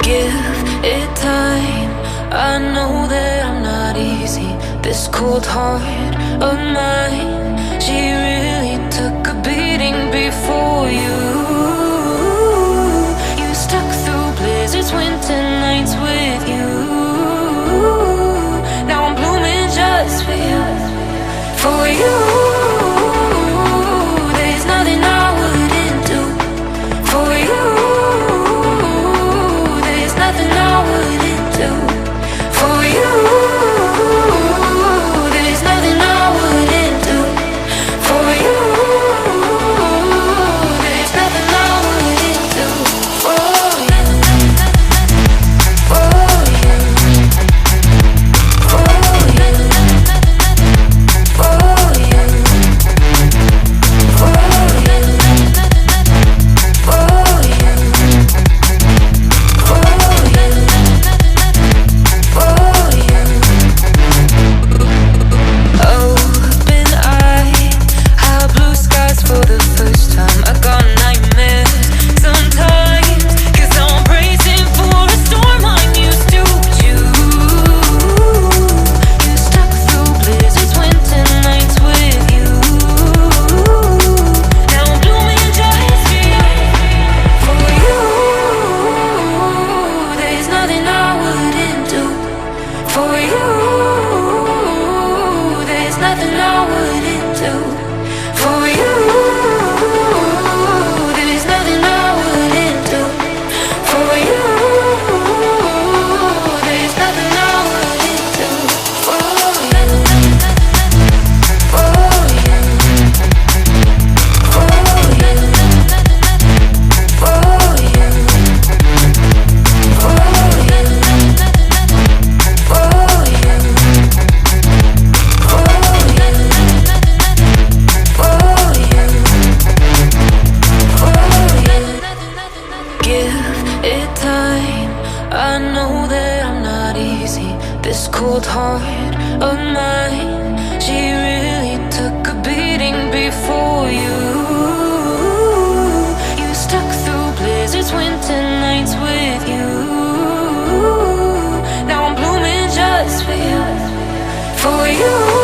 Give it time. I know that I'm not easy. This cold heart of mine, she really took a beating before you. You stuck through blizzards, winter nights with you. Now I'm blooming just for you. For you, there's nothing I wouldn't do. For you, there's nothing I wouldn't do. For you, there's nothing I wouldn't do. For you, there's nothing I wouldn't do. For you, for you, for you, for you, for you, for you, for you. Open eye, high blue skies for the first time. I got nightmares sometimes, 'cause I'm bracing for a storm I'm used to. You stuck through blizzards, winter nights with you. Now I'm blooming just for you. For you, there's nothing I wouldn't do. For you, there's nothing I wouldn't do. For you, there's nothing I wouldn't do. For you, there's nothing I wouldn't do. For you, for you, for you, for you, for you, for you, give it time. I know that I'm not easy. This cold heart of mine, she really took a beating before you. You stuck through blizzards, winter nights with you. Now I'm blooming just for you. For you.